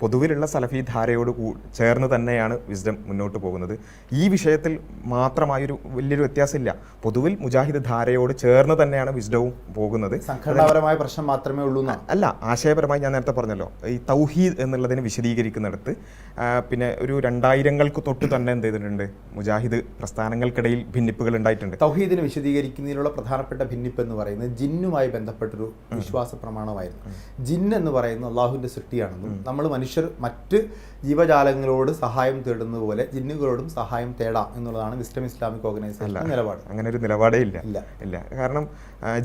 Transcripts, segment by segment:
പൊതുവിലുള്ള സലഫി ധാരയോട് ചേർന്ന് തന്നെയാണ് വിസ്ഡം മുന്നോട്ട് പോകുന്നത്. ഈ വിഷയത്തിൽ മാത്രമായൊരു വലിയൊരു വ്യത്യാസമില്ല. പൊതുവിൽ മുജാഹിദ് ധാരയോട് ചേർന്ന് തന്നെയാണ് വിസ്ഡവും പോകുന്നത്. സംഘടനാപരമായ പ്രശ്നം മാത്രമേ ഉള്ളൂ അല്ല, ആശയപരമായി ഞാൻ നേരത്തെ പറഞ്ഞല്ലോ, ഈ തൗഹീദ് എന്നുള്ളതിനെ വിശദീകരിക്കുന്നിടത്ത് പിന്നെ ഒരു 2000-ങ്ങൾക്ക് തൊട്ട് തന്നെ എന്ത് ചെയ്തിട്ടുണ്ട്, മുജാഹിദ് പ്രസ്ഥാനങ്ങൾക്കിടയിൽ ഭിന്നിപ്പുകൾ ഉണ്ടായിട്ടുണ്ട്. തൗഹീദിനെ വിശദീകരിക്കുന്നതിനുള്ള പ്രധാനപ്പെട്ട ഭിന്നിപ്പ് എന്ന് പറയുന്നത് ജിന്നുമായി ബന്ധപ്പെട്ടൊരു വിശ്വാസ പ്രമാണമായിരുന്നു. ജിന്ന് എന്ന് പറയുന്നത് അള്ളാഹുവിന്റെ സൃഷ്ടിയാണെന്നും നമ്മൾ മനുഷ്യർ മറ്റ് ജീവജാലങ്ങളോട് സഹായം തേടുന്നത് പോലെ ജിന്നുകളോടും സഹായം തേടാം എന്നുള്ളതാണ് വിസ്ഡം ഇസ്ലാമിക് ഓർഗനൈസേഷന്റെ നിലപാട്. അങ്ങനെ ഒരു നിലപാടേ ഇല്ല. കാരണം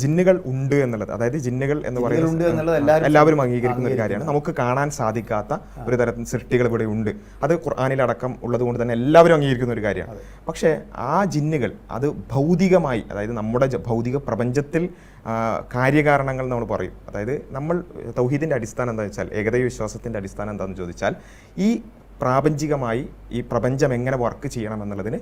ജിന്നുകൾ ഉണ്ട് എന്നുള്ളത്, അതായത് ജിന്നുകൾ എന്ന് പറയുന്നത് എല്ലാവരും അംഗീകരിക്കുന്ന ഒരു കാര്യമാണ്. നമുക്ക് കാണാൻ സാധിക്കാത്ത ഒരു തരത്തിൽ സൃഷ്ടികൾ ഇവിടെ ഉണ്ട്. അത് ഖുർആനിലടക്കം ഉള്ളത് കൊണ്ട് തന്നെ എല്ലാവരും അംഗീകരിക്കുന്ന ഒരു കാര്യമാണ്. പക്ഷേ ആ ജിന്നുകൾ അത് ഭൗതികമായി, അതായത് നമ്മുടെ ഭൗതിക പ്രപഞ്ചത്തിൽ കാര്യകാരണങ്ങൾ നമ്മൾ പറയും. അതായത് നമ്മൾ തൗഹീദിൻ്റെ അടിസ്ഥാനം എന്താണെന്ന് വെച്ചാൽ, ഏകദൈവ വിശ്വാസത്തിൻ്റെ അടിസ്ഥാനം എന്താണെന്ന് ചോദിച്ചാൽ, ഈ പ്രാപഞ്ചികമായി ഈ പ്രപഞ്ചം എങ്ങനെ വർക്ക് ചെയ്യണം എന്നുള്ളതിന്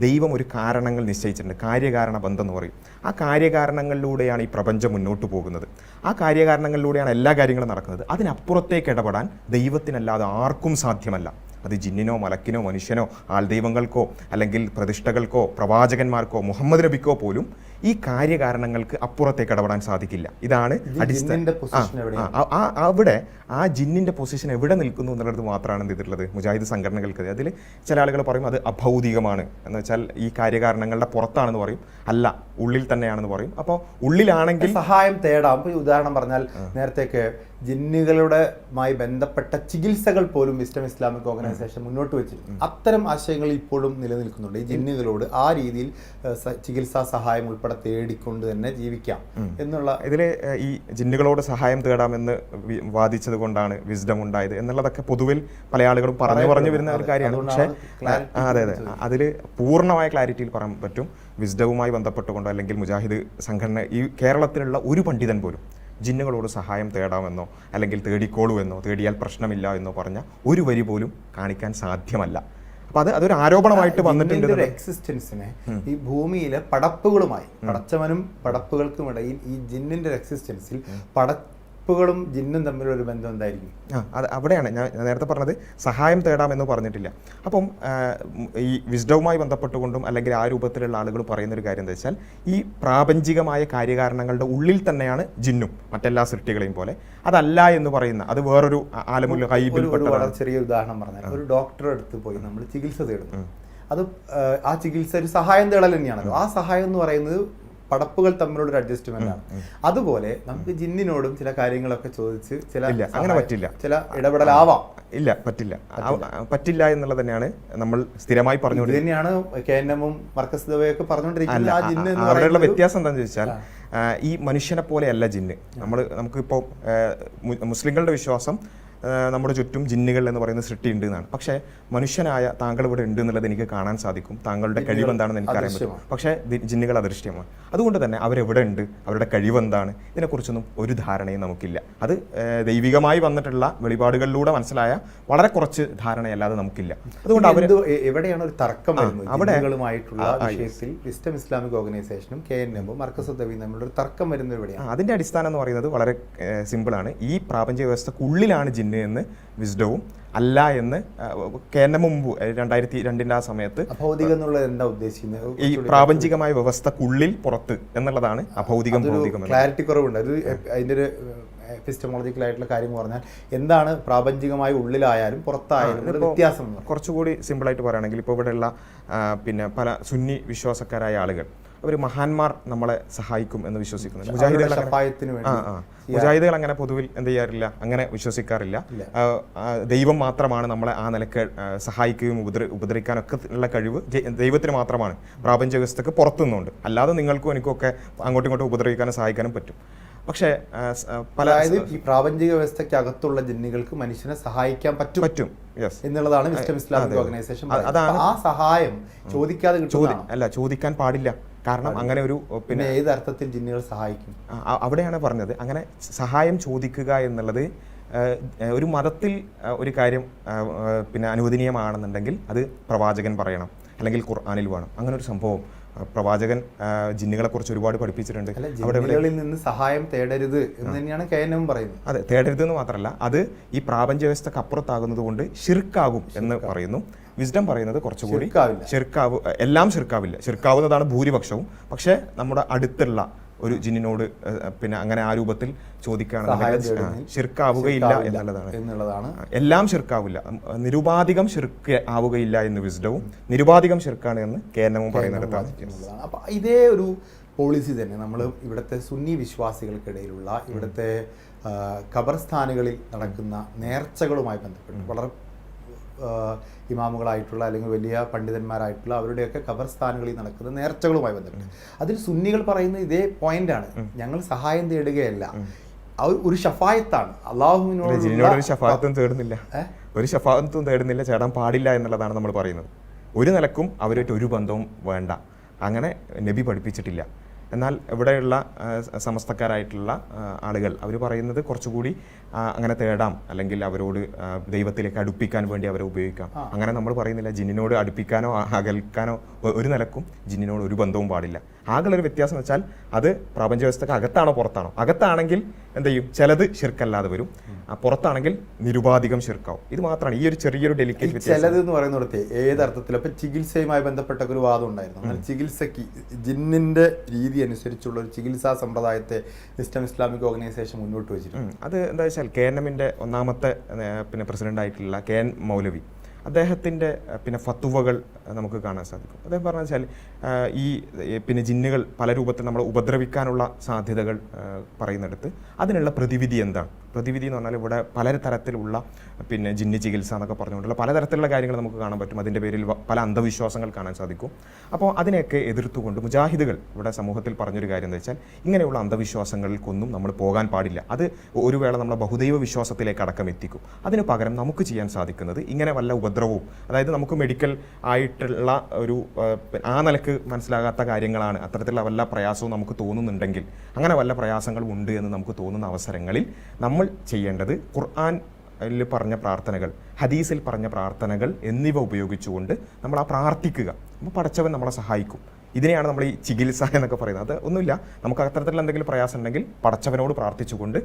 ദൈവം ഒരു കാരണങ്ങൾ നിശ്ചയിച്ചിട്ടുണ്ട്. കാര്യകാരണ ബന്ധം എന്ന് പറയും. ആ കാര്യകാരണങ്ങളിലൂടെയാണ് ഈ പ്രപഞ്ചം മുന്നോട്ട് പോകുന്നത്. ആ കാര്യകാരണങ്ങളിലൂടെയാണ് എല്ലാ കാര്യങ്ങളും നടക്കുന്നത്. അതിനപ്പുറത്തേക്ക് ഇടപെടാൻ ദൈവത്തിനല്ലാതെ ആർക്കും സാധ്യമല്ല. അത് ജിന്നിനോ മലക്കിനോ മനുഷ്യനോ ആൾദൈവങ്ങൾക്കോ അല്ലെങ്കിൽ പ്രതിഷ്ഠകൾക്കോ പ്രവാചകന്മാർക്കോ മുഹമ്മദ് നബിക്കോ പോലും ഈ കാര്യകാരണങ്ങൾക്ക് അപ്പുറത്തേക്ക് ഇടപെടാൻ സാധിക്കില്ല. ഇതാണ് അവിടെ ആ ജിന്നിന്റെ പൊസിഷൻ എവിടെ നിൽക്കുന്നു എന്നുള്ളത് മാത്രമാണ് എന്ത് ചെയ്തിട്ടുള്ളത് മുജാഹിദ് സംഘടനകൾക്ക്. അതിൽ ചില ആളുകൾ പറയും അത് അഭൗതികമാണ് എന്ന് വെച്ചാൽ ഈ കാര്യകാരണങ്ങളുടെ പുറത്താണെന്ന് പറയും, അല്ല ഉള്ളിൽ തന്നെയാണെന്ന് പറയും. അപ്പോൾ ഉള്ളിലാണെങ്കിൽ സഹായം തേടാം. ഉദാഹരണം പറഞ്ഞാൽ നേരത്തേക്ക് ജിന്നുകളുടെമായി ബന്ധപ്പെട്ട ചികിത്സകൾ പോലും വിസ്ഡം ഇസ്ലാമിക് ഓർഗനൈസേഷൻ മുന്നോട്ട് വെച്ചിരുന്നു. അത്തരം ആശയങ്ങൾ ഇപ്പോഴും നിലനിൽക്കുന്നുണ്ട്. ഈ ജിന്നുകളോട് ആ രീതിയിൽ ചികിത്സാ സഹായം ഉൾപ്പെടെ തേടിക്കൊണ്ട് തന്നെ ജീവിക്കാം എന്നുള്ള ഇതിൽ ഈ ജിന്നുകളോട് സഹായം തേടാമെന്ന് വാദിച്ചത് കൊണ്ടാണ് വിസ്ഡം ഉണ്ടായത് എന്നുള്ളതൊക്കെ പൊതുവിൽ പല ആളുകളും പറഞ്ഞു വരുന്ന ഒരു കാര്യമാണ്. പക്ഷേ അതെ അതിൽ പൂർണ്ണമായ ക്ലാരിറ്റിയിൽ പറയാൻ പറ്റും, വിസ്ഡവുമായി ബന്ധപ്പെട്ടുകൊണ്ടോ അല്ലെങ്കിൽ മുജാഹിദ് സംഘടന ഈ കേരളത്തിലുള്ള ഒരു പണ്ഡിതൻ പോലും ജിന്നുകളോട് സഹായം തേടാമെന്നോ അല്ലെങ്കിൽ തേടിക്കോളൂ എന്നോ തേടിയാൽ പ്രശ്നമില്ല എന്നോ പറഞ്ഞ ഒരു വരി പോലും കാണിക്കാൻ സാധ്യമല്ല. അപ്പൊ അതൊരു ആരോപണമായിട്ട് വന്നിട്ടുണ്ട്. എക്സിസ്റ്റൻസിനെ ഈ ഭൂമിയിലെ പടപ്പുകളുമായി, പടച്ചവനും പടപ്പുകൾക്കും ഇടയിൽ ഈ ജിന്നിന്റെ എക്സിസ്റ്റൻസിൽ പടപ്പുകളും ജിന്നും തമ്മിലുള്ള ഒരു ബന്ധം എന്തായിരിക്കും? അത് അവിടെയാണ് ഞാൻ നേരത്തെ പറഞ്ഞത്, സഹായം തേടാമെന്ന് പറഞ്ഞിട്ടില്ല. അപ്പം ഈ വിസ്ഡവുമായി ബന്ധപ്പെട്ടുകൊണ്ടും അല്ലെങ്കിൽ ആ രൂപത്തിലുള്ള ആളുകൾ പറയുന്നൊരു കാര്യം എന്താ വെച്ചാൽ, ഈ പ്രാപഞ്ചികമായ കാര്യകാരണങ്ങളുടെ ഉള്ളിൽ തന്നെയാണ് ജിന്നും മറ്റെല്ലാ സൃഷ്ടികളെയും പോലെ. അതല്ല എന്ന് പറയുന്ന അത് വേറൊരു ആലമുൽ ഗൈബിൽ വളരെ ചെറിയ ഉദാഹരണം പറഞ്ഞാൽ, ഒരു ഡോക്ടറെ അടുത്ത് പോയി നമ്മൾ ചികിത്സ തേടുന്നു. അത് ആ ചികിത്സ ഒരു സഹായം തേടൽ തന്നെയാണല്ലോ. ആ സഹായം എന്ന് പറയുന്നത് പടപ്പുകൾ തമ്മിലുള്ള ഒരു അഡ്ജസ്റ്റ്മെന്റ് ആണ്. അതുപോലെ നമുക്ക് ജിന്നിനോടും ചില കാര്യങ്ങളൊക്കെ ചോദിച്ച് അങ്ങനെ പറ്റില്ല, ചില ഇടപെടലാവാം. ഇല്ല, പറ്റില്ല എന്നുള്ളത് തന്നെയാണ് നമ്മൾ സ്ഥിരമായി പറഞ്ഞുകൊണ്ട് തന്നെയാണ് KNM-ഉം മർക്കസ് ദവയൊക്കെ പറഞ്ഞുകൊണ്ടിരിക്കുന്നത്. അവിടെയുള്ള വ്യത്യാസം എന്താണെന്ന് ചോദിച്ചാൽ, ഈ മനുഷ്യനെ പോലെയല്ല ജിന്ന്. നമുക്കിപ്പോൾ മുസ്ലിങ്ങളുടെ വിശ്വാസം നമ്മുടെ ചുറ്റും ജിന്നുകൾ എന്ന് പറയുന്ന സൃഷ്ടി ഉണ്ട് എന്നാണ്. പക്ഷേ മനുഷ്യനായ താങ്കൾ ഇവിടെ ഉണ്ട് എന്നുള്ളത് എനിക്ക് കാണാൻ സാധിക്കും, താങ്കളുടെ കഴിവ് എന്താണെന്ന് എനിക്കറിയാൻ പറ്റും. പക്ഷേ ജിന്നുകൾ അദൃശ്യമാണ്. അതുകൊണ്ട് തന്നെ അവരെവിടെ ഉണ്ട്, അവരുടെ കഴിവ് എന്താണ്, ഇതിനെക്കുറിച്ചൊന്നും ഒരു ധാരണയും നമുക്കില്ല. അത് ദൈവികമായി വന്നിട്ടുള്ള വെളിപാടുകളിലൂടെ മനസ്സിലായ വളരെ കുറച്ച് ധാരണയല്ലാതെ നമുക്കില്ല. അതുകൊണ്ട് എവിടെയാണ് ഒരു തർക്കം അവിടെയുമായിട്ടുള്ള വിഷയത്തിൽ വിസ്ഡം ഇസ്ലാമിക് ഓർഗനൈസേഷനും KNM-ഉം മർക്കസ് ദവയും തമ്മിലുള്ള ഒരു തർക്കം വരുന്നത് എവിടെയാണ്? അതിന്റെ അടിസ്ഥാനം എന്ന് പറയുന്നത് വളരെ സിമ്പിളാണ്. ഈ പ്രാപഞ്ചിക വ്യവസ്ഥക്കുള്ളിലാണ് ജിന്ന് എന്ന് വിസ്ഡവും അല്ല എന്ന് KNM മുമ്പ് 2002 ആ സമയത്ത് എന്താ ഉദ്ദേശിക്കുന്നത്? ഈ പ്രാപഞ്ചികമായ വ്യവസ്ഥക്കുള്ളിൽ പുറത്ത് എന്നുള്ളതാണ് അഭൗതികം. ക്ലാരിറ്റി കുറവുണ്ട്. അത് അതിൻ്റെ ഒരു എപ്പിസ്റ്റമോളജിക്കൽ ആയിട്ടുള്ള കാര്യം പറഞ്ഞാൽ എന്താണ് പ്രാപഞ്ചികമായി ഉള്ളിലായാലും പുറത്തായാലും വ്യത്യാസം? കുറച്ചുകൂടി സിമ്പിളായിട്ട് പറയുകയാണെങ്കിൽ, ഇപ്പോൾ ഇവിടെയുള്ള പിന്നെ പല സുന്നി വിശ്വാസക്കാരായ ആളുകൾ അവർ മഹാന്മാർ നമ്മളെ സഹായിക്കും എന്ന് വിശ്വസിക്കുന്നു. മുജാഹിദുകൾ അങ്ങനെ പൊതുവിൽ എന്ത് ചെയ്യാറില്ല, അങ്ങനെ വിശ്വസിക്കാറില്ല. ദൈവം മാത്രമാണ് നമ്മളെ ആ നിലക്ക് സഹായിക്കുകയും ഉപദ്രവിക്കാനൊക്കെ ഉള്ള കഴിവ് ദൈവത്തിന് മാത്രമാണ്. പ്രാപഞ്ചിക വ്യവസ്ഥക്ക് പുറത്തുനിന്നുണ്ട്. അല്ലാതെ നിങ്ങൾക്കും എനിക്കും ഒക്കെ അങ്ങോട്ടും ഇങ്ങോട്ടും ഉപദ്രവിക്കാനും സഹായിക്കാനും പറ്റും. പക്ഷേ ഈ പ്രാപഞ്ചിക വ്യവസ്ഥയ്ക്ക് അകത്തുള്ള ജിന്നുകൾക്ക് മനുഷ്യനെ സഹായിക്കാൻ പറ്റും എന്നുള്ളതാണ് വിസ്ഡം ഇസ്ലാമിക് ഓർഗനൈസേഷൻ. ആ സഹായം ചോദിക്കാതെ ചോദിക്കാൻ പാടില്ല. കാരണം അങ്ങനെ ഒരു പിന്നെ ഏത് അർത്ഥത്തിൽ ജിന്നുകൾ സഹായിക്കും അവിടെയാണ് പറഞ്ഞത്. അങ്ങനെ സഹായം ചോദിക്കുക എന്നുള്ളത് ഒരു മതത്തിൽ ഒരു കാര്യം പിന്നെ അനുവദനീയമാണെന്നുണ്ടെങ്കിൽ അത് പ്രവാചകൻ പറയണം അല്ലെങ്കിൽ ഖുർആനിൽ വേണം. അങ്ങനെ ഒരു സംഭവം പ്രവാചകൻ ജിന്നുകളെക്കുറിച്ച് ഒരുപാട് പഠിപ്പിച്ചിട്ടുണ്ട്. ജിന്നുകളിൽ നിന്ന് സഹായം തേടരുത് എന്ന് തന്നെയാണ് KNM പറയുന്നത്. അതെ, തേടരുത് എന്ന് മാത്രമല്ല, അത് ഈ പ്രാപഞ്ച വ്യവസ്ഥക്ക് അപ്പുറത്താകുന്നത് കൊണ്ട് ഷിർക്കാകും എന്ന് പറയുന്നു. വിസ്ഡം പറയുന്നത് കുറച്ചുകൂടി എല്ലാം ഷിർക്കാവില്ല, ഷിർക്കാവുന്നതാണ് ഭൂരിപക്ഷവും. പക്ഷേ നമ്മുടെ അടുത്തുള്ള ഒരു ജിന്നിനോട് പിന്നെ അങ്ങനെ ആ രൂപത്തിൽ ചോദിക്കുകയാണെന്നുണ്ടെങ്കിൽ ഷിർക്കാവുകയില്ല എന്നുള്ളതാണ്. എല്ലാം ഷിർക്കാവില്ല, നിരുപാധികം ഷിർക്ക് ആവുകയില്ല എന്ന് വിസ്ഡവും നിരുപാധികം ഷിർക്കാണ് എന്ന് KNM പറയുന്നിടത്താണ്. അപ്പൊ ഇതേ ഒരു പോളിസി തന്നെ നമ്മൾ ഇവിടുത്തെ സുന്നി വിശ്വാസികൾക്കിടയിലുള്ള ഇവിടുത്തെ ഖബർസ്ഥാനുകളിൽ നടക്കുന്ന നേർച്ചകളുമായി ബന്ധപ്പെട്ട് വളരെ ഇമാമുകളായിട്ടുള്ള അല്ലെങ്കിൽ വലിയ പണ്ഡിതന്മാരായിട്ടുള്ള അവരുടെയൊക്കെ ഖബർസ്ഥാനുകളിൽ നടക്കുന്ന നേർച്ചകളുമായി ബന്ധപ്പെട്ട് അതിൽ സുന്നികൾ പറയുന്ന ഇതേ പോയിന്റാണ്, ഞങ്ങൾ സഹായം തേടുകയല്ല, ഒരു ഷഫായത്താണ്. അള്ളാഹുവിനോട് ഒരു ഷഫായത്തും തേടുന്നില്ല, ചേടാൻ പാടില്ല എന്നുള്ളതാണ് നമ്മൾ പറയുന്നത്. ഒരു നിലക്കും അവരായിട്ട് ഒരു ബന്ധവും വേണ്ട, അങ്ങനെ നബി പഠിപ്പിച്ചിട്ടില്ല. എന്നാൽ ഇവിടെയുള്ള സമസ്തക്കാരായിട്ടുള്ള ആളുകൾ അവർ പറയുന്നത് കുറച്ചുകൂടി അങ്ങനെ തേടാം, അല്ലെങ്കിൽ അവരോട് ദൈവത്തിലേക്ക് അടുപ്പിക്കാൻ വേണ്ടി അവരെ ഉപയോഗിക്കാം. അങ്ങനെ നമ്മൾ പറയുന്നില്ല ജിന്നിനോട് അടുപ്പിക്കാനോ അകൽക്കാനോ ഒരു നിലക്കും ജിന്നിനോട് ഒരു ബന്ധവും പാടില്ല. ആകെയുള്ളൊരു വ്യത്യാസം എന്ന് വെച്ചാൽ അത് പ്രപഞ്ച വ്യവസ്ഥക്ക് അകത്താണോ പുറത്താണോ. അകത്താണെങ്കിൽ എന്ത് ചെയ്യും, ചിലത് ഷിർക്കല്ലാതെ വരും, പുറത്താണെങ്കിൽ നിരുപാധികം ഷിർക്കാവും. ഇത് മാത്രമാണ് ഈ ഒരു ചെറിയൊരു ഡെലിക്കേറ്റ്. ചിലത് എന്ന് പറയുന്നിടത്ത് ഏതർത്ഥത്തിലും ഇപ്പം ചികിത്സയുമായി ബന്ധപ്പെട്ട ഒരു വാദം ഉണ്ടായിരുന്നു. അങ്ങനെ ചികിത്സയ്ക്ക് ജിന്നിന്റെ രീതി അനുസരിച്ചുള്ള ഒരു ചികിത്സാ സമ്പ്രദായത്തെ ഇസ്ലാമിക് ഓർഗനൈസേഷൻ മുന്നോട്ട് വെച്ചിട്ടുണ്ട്. അത് എന്താ വെച്ചാൽ KNM-ന്റെ ഒന്നാമത്തെ പിന്നെ പ്രസിഡന്റ് ആയിട്ടുള്ള KN മൗലവി, അദ്ദേഹത്തിൻ്റെ പിന്നെ ഫത്തുവകൾ നമുക്ക് കാണാൻ സാധിക്കും. അദ്ദേഹം പറഞ്ഞു വെച്ചാൽ ഈ പിന്നെ ജിന്നുകൾ പല രൂപത്തിൽ നമ്മളെ ഉപദ്രവിക്കാനുള്ള സാധ്യതകൾ പറയുന്നിടത്ത് അതിനുള്ള പ്രതിവിധി എന്താണ്? പ്രതിവിധി എന്ന് പറഞ്ഞാൽ ഇവിടെ പലതരത്തിലുള്ള പിന്നെ ജിന്ന് ചികിത്സ എന്നൊക്കെ പറഞ്ഞുകൊണ്ടുള്ള പലതരത്തിലുള്ള കാര്യങ്ങൾ നമുക്ക് കാണാൻ പറ്റും. അതിൻ്റെ പേരിൽ പല അന്ധവിശ്വാസങ്ങൾ കാണാൻ സാധിക്കും. അപ്പോൾ അതിനെയൊക്കെ എതിർത്തുകൊണ്ട് മുജാഹിദുകൾ ഇവിടെ സമൂഹത്തിൽ പറഞ്ഞൊരു കാര്യം എന്താ വെച്ചാൽ ഇങ്ങനെയുള്ള അന്ധവിശ്വാസങ്ങൾക്കൊന്നും നമ്മൾ പോകാൻ പാടില്ല. അത് ഒരു വേള നമ്മളെ ബഹുദൈവ വിശ്വാസത്തിലേക്ക് അടക്കം എത്തിക്കും. അതിന് പകരം നമുക്ക് ചെയ്യാൻ സാധിക്കുന്നത് ഇങ്ങനെ വല്ല ഉപദ്രവവും, അതായത് നമുക്ക് മെഡിക്കൽ ആയിട്ടുള്ള ഒരു ആ നിലക്ക് മനസ്സിലാകാത്ത കാര്യങ്ങളാണ്, അത്തരത്തിലുള്ള വല്ല പ്രയാസവും നമുക്ക് തോന്നുന്നുണ്ടെങ്കിൽ, അങ്ങനെ വല്ല പ്രയാസങ്ങളും ഉണ്ട് എന്ന് നമുക്ക് തോന്നുന്ന അവസരങ്ങളിൽ നമ്മൾ ചെയ്യേണ്ടത് ഖുർആനിൽ പറഞ്ഞ പ്രാർത്ഥനകൾ, ഹദീസിൽ പറഞ്ഞ പ്രാർത്ഥനകൾ എന്നിവ ഉപയോഗിച്ചുകൊണ്ട് നമ്മൾ ആ പ്രാർത്ഥിക്കുക. അപ്പോൾ പടച്ചവൻ നമ്മളെ സഹായിക്കും. ഇതിനെയാണ് നമ്മൾ ഈ ചികിത്സ എന്നൊക്കെ പറയുന്നത്. അത് ഒന്നുമില്ല, നമുക്ക് അത്തരത്തിലുള്ള എന്തെങ്കിലും പ്രയാസം ഉണ്ടെങ്കിൽ പടച്ചവനോട് പ്രാർത്ഥിച്ചുകൊണ്ട്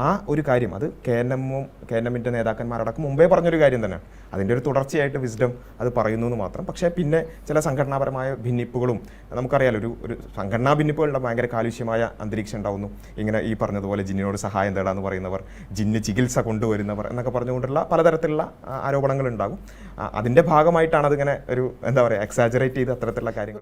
ആ ഒരു കാര്യം, അത് KNM-ന്റെ നേതാക്കന്മാരടക്കം മുമ്പേ പറഞ്ഞൊരു കാര്യം തന്നെയാണ്. അതിൻ്റെ ഒരു തുടർച്ചയായിട്ട് വിസ്ഡം അത് പറയുന്നു എന്ന് മാത്രം. പക്ഷേ പിന്നെ ചില സംഘടനാപരമായ ഭിന്നിപ്പുകളും നമുക്കറിയാലോ, ഒരു സംഘടനാ ഭിന്നിപ്പുകളുടെ ഭയങ്കര കാലുഷ്യമായ അന്തരീക്ഷം ഉണ്ടാവുന്നു. ഇങ്ങനെ ഈ പറഞ്ഞതുപോലെ ജിന്നിനോട് സഹായം തേടാന്ന് പറയുന്നവർ, ജിന്ന് ചികിത്സ കൊണ്ടുവരുന്നവർ എന്നൊക്കെ പറഞ്ഞുകൊണ്ടുള്ള പലതരത്തിലുള്ള ആരോപണങ്ങൾ ഉണ്ടാകും. അതിൻ്റെ ഭാഗമായിട്ടാണ് അതിങ്ങനെ ഒരു എന്താ പറയുക എക്സാജറേറ്റ് ചെയ്ത് അത്തരത്തിലുള്ള കാര്യങ്ങൾ